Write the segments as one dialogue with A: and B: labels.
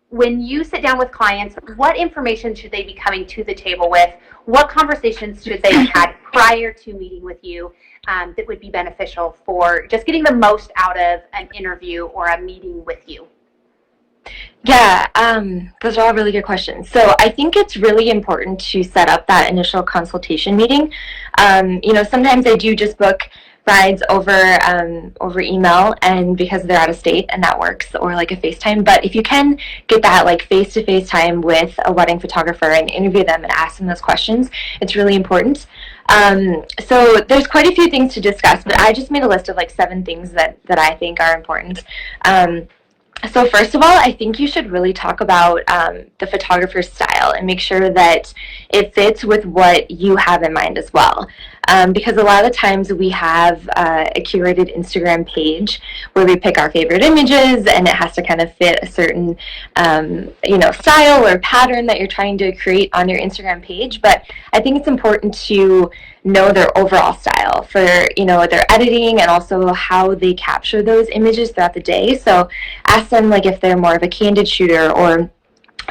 A: when you sit down with clients, what information should they be coming to the table with? What conversations should they have had prior to meeting with you that would be beneficial for just getting the most out of an interview or a meeting with you?
B: Yeah, those are all really good questions. So I think it's really important to set up that initial consultation meeting. Sometimes I do just book rides over email, and because they're out of state, and that works, or like a FaceTime. But if you can get that like face-to-face time with a wedding photographer and interview them and ask them those questions, it's really important. So there's quite a few things to discuss, but I just made a list of like 7 things that I think are important. So first of all, I think you should really talk about the photographer's style and make sure that it fits with what you have in mind as well. Because a lot of the times we have a curated Instagram page where we pick our favorite images, and it has to kind of fit a certain style or pattern that you're trying to create on your Instagram page. But I think it's important to know their overall style for their editing and also how they capture those images throughout the day. So ask them like if they're more of a candid shooter, or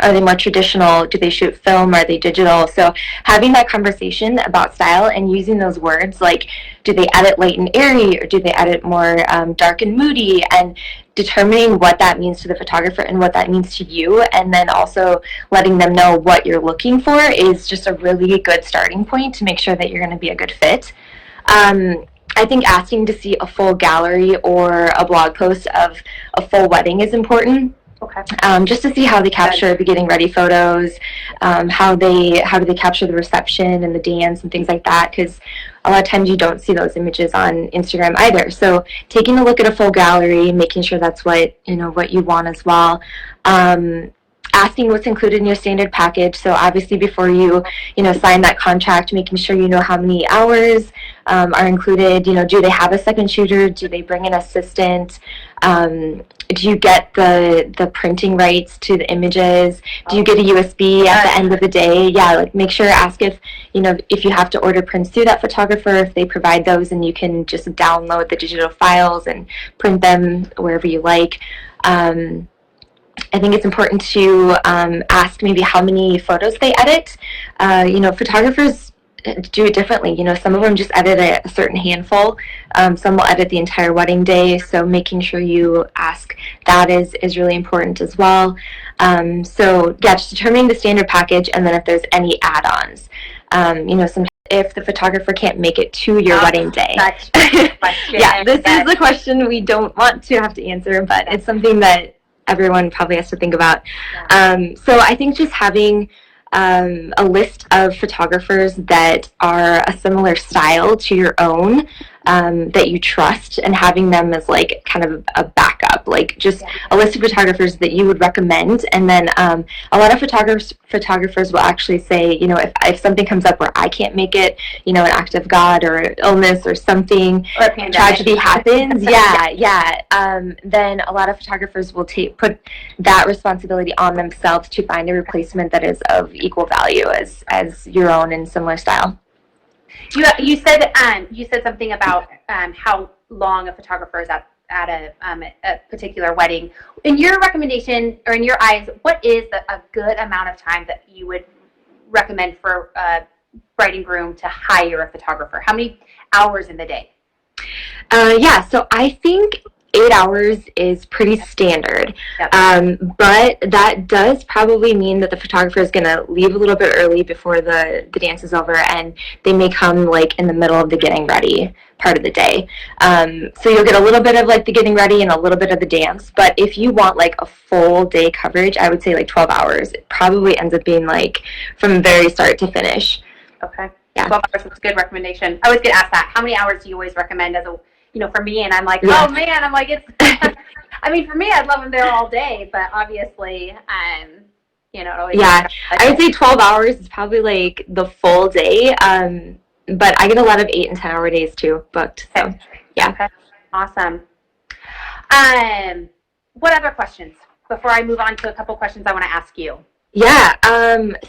B: are they more traditional? Do they shoot film? Are they digital? So having that conversation about style and using those words like, do they edit light and airy, or do they edit more dark and moody, and determining what that means to the photographer and what that means to you, and then also letting them know what you're looking for is just a really good starting point to make sure that you're going to be a good fit. I think asking to see a full gallery or a blog post of a full wedding is important.
A: Okay.
B: Just to see how they capture the getting ready photos, how do they capture the reception and the dance and things like that, because a lot of times you don't see those images on Instagram either. So taking a look at a full gallery, making sure that's what you want as well. Asking what's included in your standard package. So obviously before you sign that contract, making sure you know how many hours are included. Do they have a second shooter? Do they bring an assistant? Do you get the printing rights to the images? Do you get a USB at the end of the day? Yeah, like make sure, ask if you have to order prints through that photographer, if they provide those, and you can just download the digital files and print them wherever you like. I think it's important to ask maybe how many photos they edit. Photographers do it differently. Some of them just edit a certain handful. Some will edit the entire wedding day. So making sure you ask that is really important as well. Just determining the standard package, and then if there's any add-ons. Sometimes if the photographer can't make it to your wedding day. Yeah, this is the question we don't want to have to answer, but it's something that everyone probably has to think about. So I think just having a list of photographers that are a similar style to your own, that you trust, and having them as like kind of a backup, like just a list of photographers that you would recommend. And then a lot of photographers will actually say, if something comes up where I can't make it, an act of God or illness or something, or tragedy happens, then a lot of photographers will put that responsibility on themselves to find a replacement that is of equal value as your own and similar style.
A: You said something about how long a photographer is at a particular wedding. In your recommendation, or in your eyes, what is a good amount of time that you would recommend for a bride and groom to hire a photographer? How many hours in the day?
B: So I think 8 hours is pretty standard. Yep. But that does probably mean that the photographer is going to leave a little bit early before the dance is over, and they may come like in the middle of the getting ready part of the day. So you'll get a little bit of like the getting ready and a little bit of the dance. But if you want like a full day coverage, I would say like 12 hours. It probably ends up being like from very start to finish.
A: Okay. Yeah. 12 hours is a good recommendation. I always get asked that. How many hours do you always recommend as a for me? And I'm like, oh man, I'm like, it's, I mean, for me, I'd love them there all day, but obviously, it always.
B: Yeah, I would say 12 hours is probably like the full day, but I get a lot of 8 and 10 hour days too booked. So, yeah.
A: Okay. Awesome. What other questions before I move on to a couple questions I want to ask you?
B: Yeah,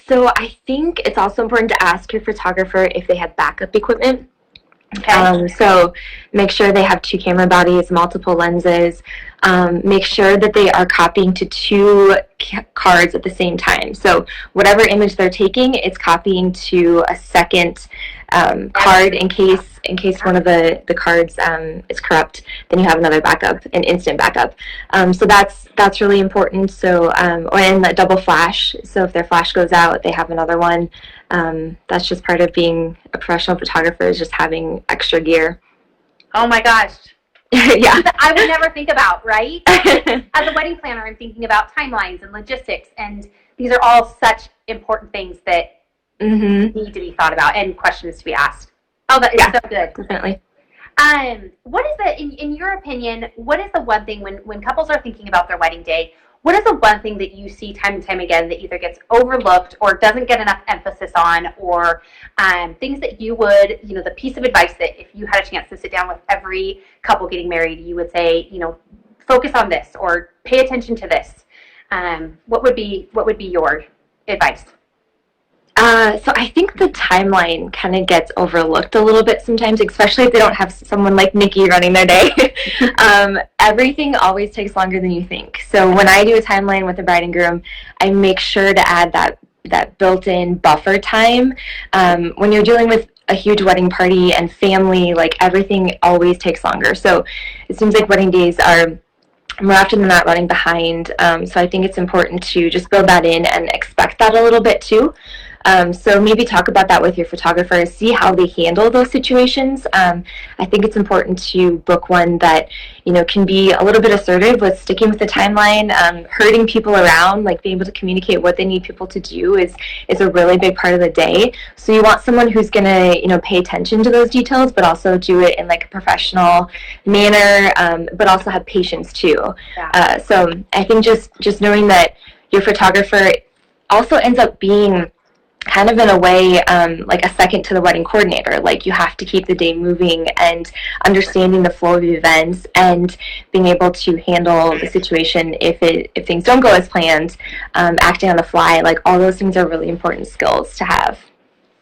B: so I think it's also important to ask your photographer if they have backup equipment.
A: Okay.
B: So make sure they have 2 camera bodies, multiple lenses. Make sure that they are copying to 2 cards at the same time. So whatever image they're taking, it's copying to a second card in case one of the cards is corrupt. Then you have another backup, an instant backup. So that's really important. So or in that double flash. So if their flash goes out, they have another one. That's just part of being a professional photographer, is just having extra gear.
A: Oh my gosh.
B: Yeah.
A: I would never think about, right? As a wedding planner, I'm thinking about timelines and logistics, and these are all such important things that
B: Mm-hmm.
A: need to be thought about and questions to be asked. Oh, that is
B: Yeah.
A: so good.
B: Definitely.
A: What is the, in your opinion, what is the one thing when couples are thinking about their wedding day, what is the one thing that you see time and time again that either gets overlooked or doesn't get enough emphasis on, or things that you would, the piece of advice that if you had a chance to sit down with every couple getting married, you would say, focus on this or pay attention to this. What would be your advice?
B: So I think the timeline kind of gets overlooked a little bit sometimes, especially if they don't have someone like Nikki running their day. Everything always takes longer than you think. So when I do a timeline with the bride and groom, I make sure to add that built-in buffer time. When you're dealing with a huge wedding party and family, like everything always takes longer. So it seems like wedding days are more often than not running behind. So I think it's important to just build that in and expect that a little bit too. So maybe talk about that with your photographer, see how they handle those situations. I think it's important to book one that, can be a little bit assertive with sticking with the timeline. Herding people around, like being able to communicate what they need people to do is a really big part of the day. So you want someone who's going to, pay attention to those details, but also do it in like a professional manner, but also have patience too.
A: Yeah.
B: So I think just knowing that your photographer also ends up being kind of in a way like a second to the wedding coordinator. Like you have to keep the day moving and understanding the flow of events and being able to handle the situation if things don't go as planned, acting on the fly. Like all those things are really important skills to have.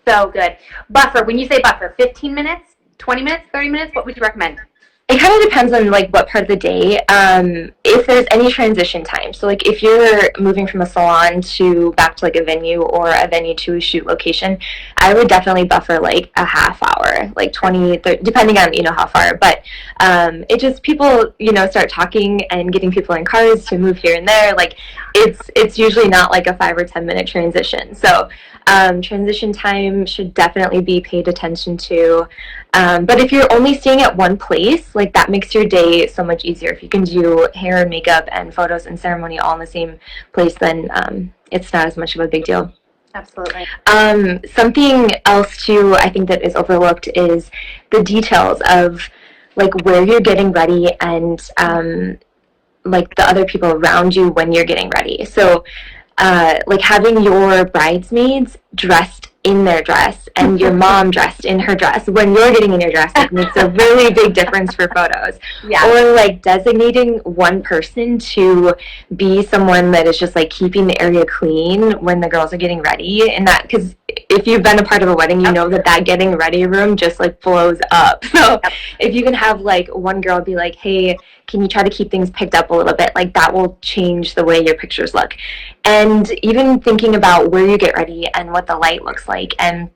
A: So good. Buffer, when you say buffer, 15 minutes, 20 minutes, 30 minutes, what would you recommend?
B: It kind of depends on like what part of the day. If there's any transition time, so like if you're moving from a salon to back to like a venue or a venue to a shoot location, I would definitely buffer like a half hour, like 20, 30, depending on how far. But it just people start talking and getting people in cars to move here and there. Like it's usually not like a 5 or 10 minute transition. So transition time should definitely be paid attention to. But if you're only staying at one place, like that makes your day so much easier. If you can do hair and makeup and photos and ceremony all in the same place, then it's not as much of a big deal.
A: Absolutely.
B: Something else too, I think that is overlooked is the details of like where you're getting ready and like the other people around you when you're getting ready. So like having your bridesmaids dressed in their dress and your mom dressed in her dress when you're getting in your dress, it makes a really big difference for photos.
A: Yeah.
B: Or like designating one person to be someone that is just like keeping the area clean when the girls are getting ready, and that, because if you've been a part of a wedding, you know that getting ready room just like blows up. So if you can have like one girl be like, hey, can you try to keep things picked up a little bit? Like that will change the way your pictures look. And even thinking about where you get ready and what the light looks like, and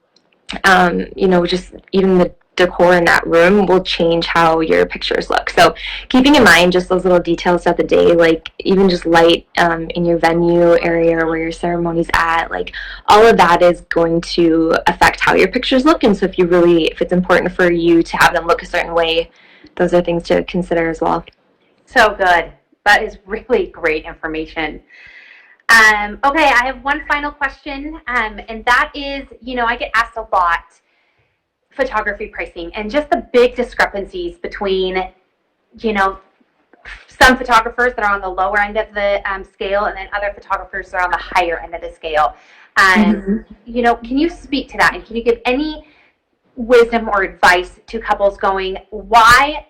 B: just even the decor in that room will change how your pictures look. So keeping in mind just those little details throughout the day, like even just light in your venue area where your ceremony's at, like all of that is going to affect how your pictures look. And so if it's important for you to have them look a certain way, those are things to consider as well.
A: So good. That is really great information. Okay, I have one final question, and that is, I get asked a lot, photography pricing, and just the big discrepancies between, some photographers that are on the lower end of the scale, and then other photographers that are on the higher end of the scale. Can you speak to that, and can you give any wisdom or advice to couples going, why,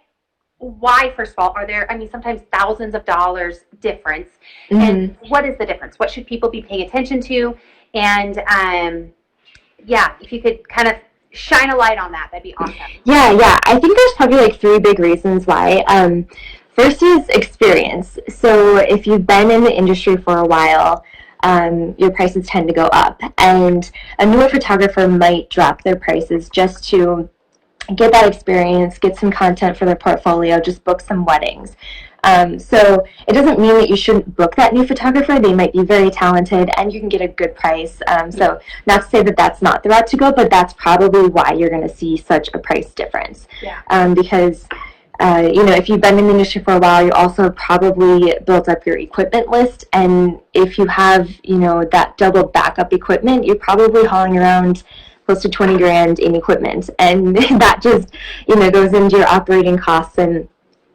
A: first of all, are there, sometimes thousands of dollars difference, and what is the difference? What should people be paying attention to? And, if you could kind of shine a light on that. That'd be awesome.
B: Yeah. I think there's probably like three big reasons why. First is experience. So if you've been in the industry for a while, your prices tend to go up. And a newer photographer might drop their prices just to get that experience, get some content for their portfolio, just book some weddings. So it doesn't mean that you shouldn't book that new photographer. They might be very talented and you can get a good price. So not to say that that's not the route to go, but that's probably why you're going to see such a price difference. Because if you've been in the industry for a while, you also probably built up your equipment list. And if you have, that double backup equipment, you're probably hauling around close to 20 grand in equipment. And that just, goes into your operating costs. And,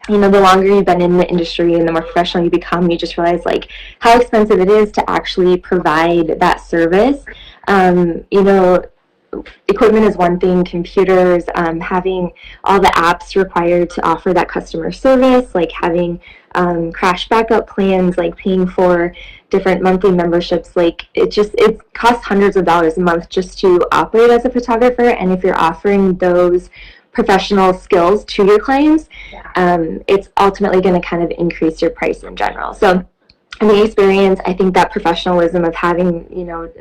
B: the longer you've been in the industry and the more professional you become, you just realize like how expensive it is to actually provide that service. Equipment is one thing, computers, having all the apps required to offer that customer service, like having crash backup plans, like paying for different monthly memberships, like it costs hundreds of dollars a month just to operate as a photographer. And if you're offering those professional skills to your clients, it's ultimately going to kind of increase your price in general. So in the experience, I think that professionalism of having,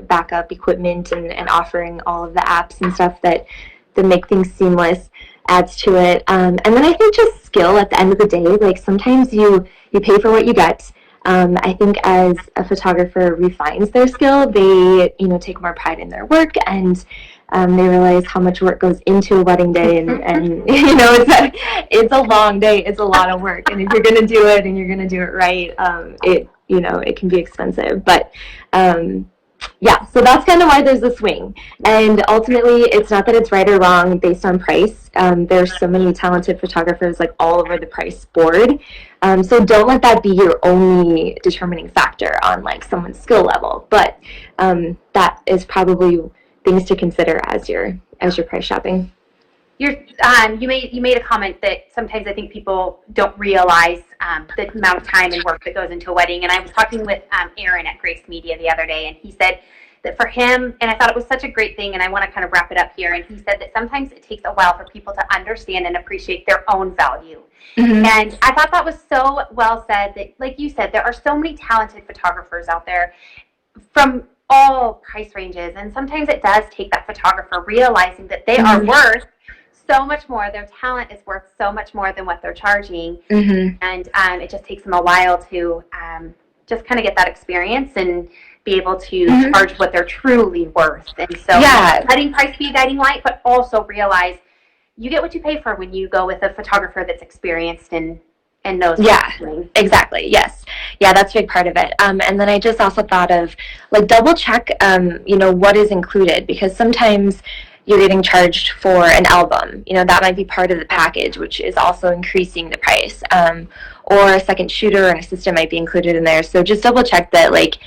B: backup equipment and offering all of the apps and stuff that make things seamless adds to it. And then I think just skill at the end of the day, like sometimes you pay for what you get. I think as a photographer refines their skill, they, take more pride in their work and they realize how much work goes into a wedding day and it's a long day, it's a lot of work. And if you're going to do it and you're going to do it right, it can be expensive. But so that's kind of why there's a swing. And ultimately, it's not that it's right or wrong based on price. There's so many talented photographers like all over the price board. So don't let that be your only determining factor on like someone's skill level. But that is probably things to consider as you're price shopping.
A: You made a comment that sometimes I think people don't realize the amount of time and work that goes into a wedding. And I was talking with Aaron at Grace Media the other day, and he said that for him, and I thought it was such a great thing, and I want to kind of wrap it up here. And he said that sometimes it takes a while for people to understand and appreciate their own value. And I thought that was so well said. That, like you said, there are so many talented photographers out there from all price ranges, and sometimes it does take that photographer realizing that they are worth so much more. Their talent is worth so much more than what they're charging, and it just takes them a while to just kind of get that experience and be able to charge what they're truly worth. And so letting price be a guiding light, but also realize you get what you pay for when you go with a photographer that's experienced and knows what they're doing.
B: Exactly. Yes. Yeah, that's a big part of it. And then I just also thought of like double check, what is included, because sometimes you're getting charged for an album. That might be part of the package, which is also increasing the price. Or a second shooter or an assistant might be included in there. So just double check that, like,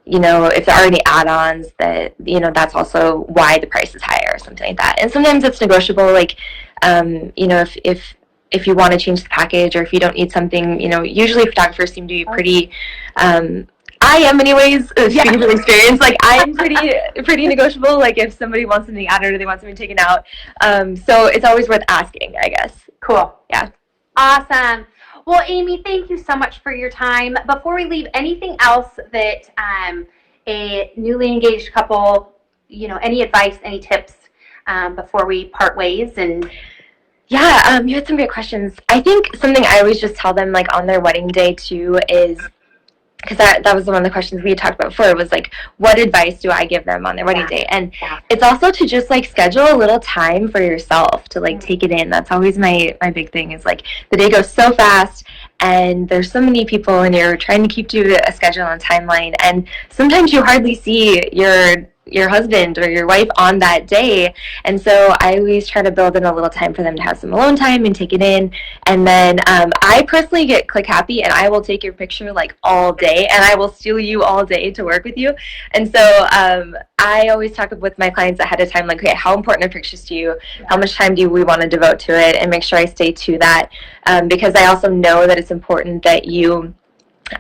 B: if there are any add-ons, that, that's also why the price is higher or something like that. And sometimes it's negotiable, like, if you want to change the package or if you don't need something, usually photographers seem to be pretty, I am anyways, speaking from experience, like I'm pretty negotiable, like if somebody wants something added or they want something taken out. So it's always worth asking, I guess.
A: Cool.
B: Yeah.
A: Awesome. Well, Amy, thank you so much for your time. Before we leave, anything else that a newly engaged couple, any advice, any tips before we part ways? And
B: yeah, you had some great questions. I think something I always just tell them, like on their wedding day too, is, because that was one of the questions we had talked about before, was like, what advice do I give them on their wedding day? And it's also to just like schedule a little time for yourself to like take it in. That's always my big thing, is like the day goes so fast and there's so many people and you're trying to keep to a schedule and timeline, and sometimes you hardly see your husband or your wife on that day. And so I always try to build in a little time for them to have some alone time and take it in. And then I personally get click happy, and I will take your picture like all day, and I will steal you all day to work with you. And so I always talk with my clients ahead of time, like, okay, how important are pictures to you? How much time do we want to devote to it? And make sure I stay to that, because I also know that it's important that you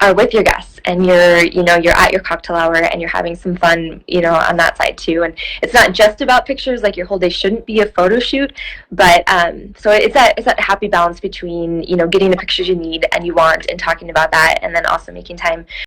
B: are with your guests and you're at your cocktail hour and you're having some fun, on that side too. And it's not just about pictures, like your whole day shouldn't be a photo shoot, but so it's that happy balance between, getting the pictures you need and you want and talking about that, and then also making time